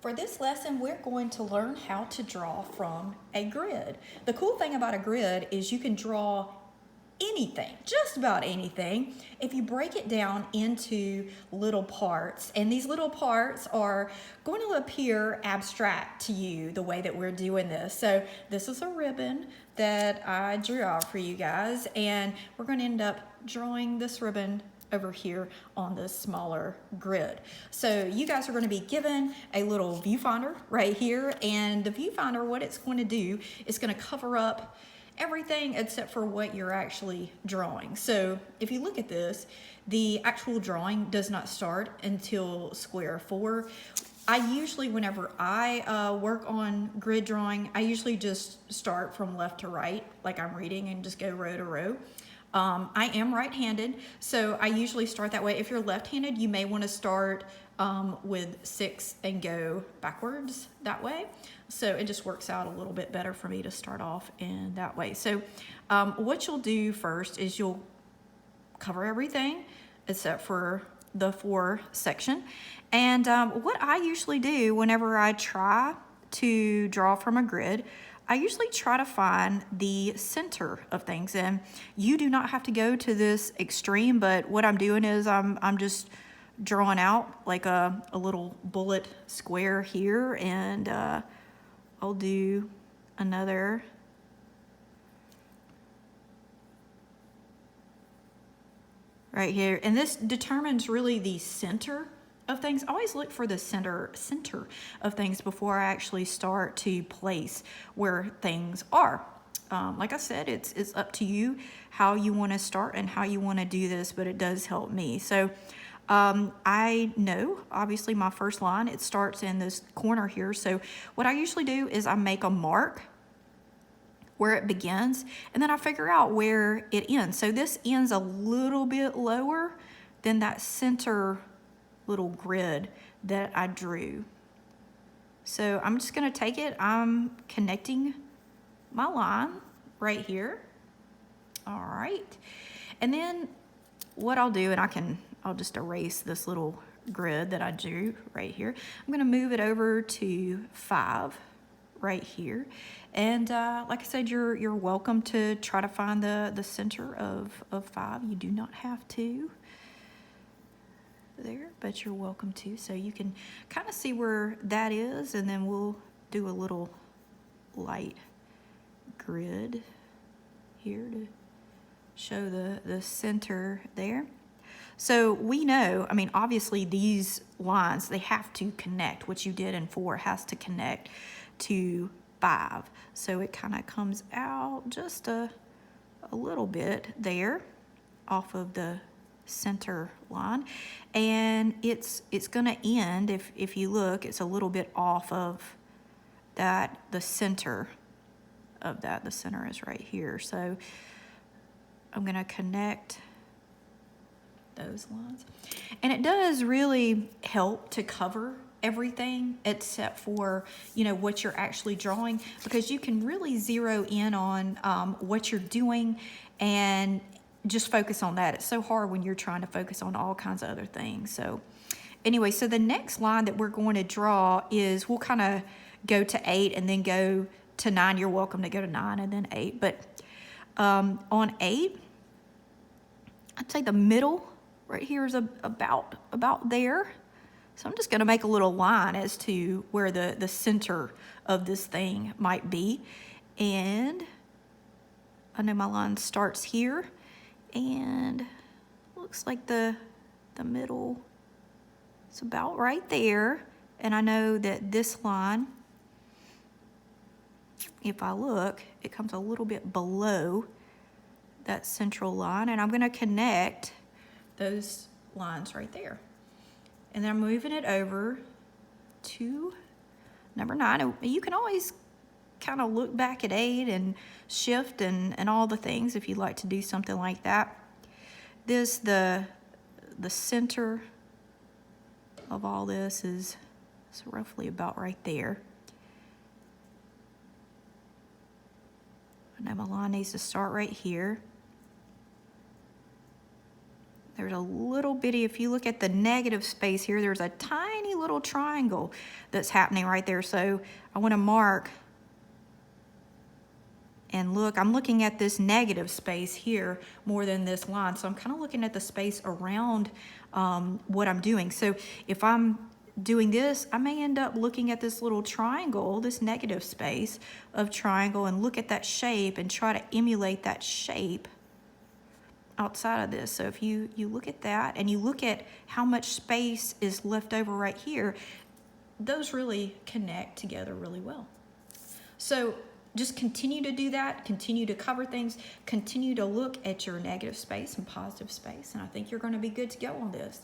For this lesson, we're going to learn how to draw from a grid. The cool thing about a grid is you can draw anything, just about anything, if you break it down into little parts. And these little parts are going to appear abstract to you the way that we're doing this. So this is a ribbon that I drew out for you guys, and we're going to end up drawing this ribbon over here on this smaller grid. So you guys are going to be given a little viewfinder right here, and the viewfinder, what it's going to do is going to cover up everything except for what you're actually drawing. So if you look at this, the actual drawing does not start until square 4. I usually, whenever I work on grid drawing, I usually just start from left to right, like I'm reading, and just go row to row. I am right-handed, so I usually start that way. If you're left-handed, you may want to start with 6 and go backwards that way. So it just works out a little bit better for me to start off in that way. So what you'll do first is you'll cover everything except for the 4 section. And what I usually do whenever I try to draw from a grid, I usually try to find the center of things, and you do not have to go to this extreme, but what I'm doing is I'm just drawing out like a little bullet square here, and I'll do another right here, and this determines really the center of things. I always look for the center of things before I actually start to place where things are. Like I said, it's up to you how you want to start and how you want to do this, but it does help me. So I know, obviously, my first line, it starts in this corner here. So what I usually do is I make a mark where it begins, and then I figure out where it ends. So this ends a little bit lower than that center little grid that I drew. So I'm just going to take it, I'm connecting my line right here. All right, and then what I'll do, and I'll just erase this little grid that I drew right here. I'm going to move it over to 5 right here, and like I said, you're welcome to try to find the center of 5. You do not have to there, but you're welcome to, so you can kind of see where that is, and then we'll do a little light grid here to show the center there. So we know, I mean, obviously these lines, they have to connect. What you did in 4 has to connect to 5. So it kind of comes out just a little bit there off of the center line, and it's going to end, if you look, it's a little bit off of that, the center of that. The center is right here. So I'm going to connect those lines, and it does really help to cover everything except for, you know, what you're actually drawing, because you can really zero in on what you're doing and just focus on that. It's so hard when you're trying to focus on all kinds of other things. So anyway, so the next line that we're going to draw is, we'll kind of go to 8 and then go to 9. You're welcome to go to 9 and then 8. But on 8, I'd say the middle right here is about there. So I'm just going to make a little line as to where the center of this thing might be. And I know my line starts here, and looks like the middle is about right there. And I know that this line, if I look, it comes a little bit below that central line, and I'm going to connect those lines right there. And then I'm moving it over to number 9. And you can always kind of look back at 8 and shift and all the things if you'd like to do something like that. This, the center of all this is roughly about right there. Now my line needs to start right here. there's a little bitty, if you look at the negative space here, there's a tiny little triangle that's happening right there. So I want to mark and look, I'm looking at this negative space here more than this line. So I'm kind of looking at the space around what I'm doing. So if I'm doing this, I may end up looking at this little triangle, this negative space of triangle, and look at that shape and try to emulate that shape outside of this. So if you look at that and you look at how much space is left over right here, those really connect together really well. So just continue to do that, continue to cover things, continue to look at your negative space and positive space, and I think you're going to be good to go on this.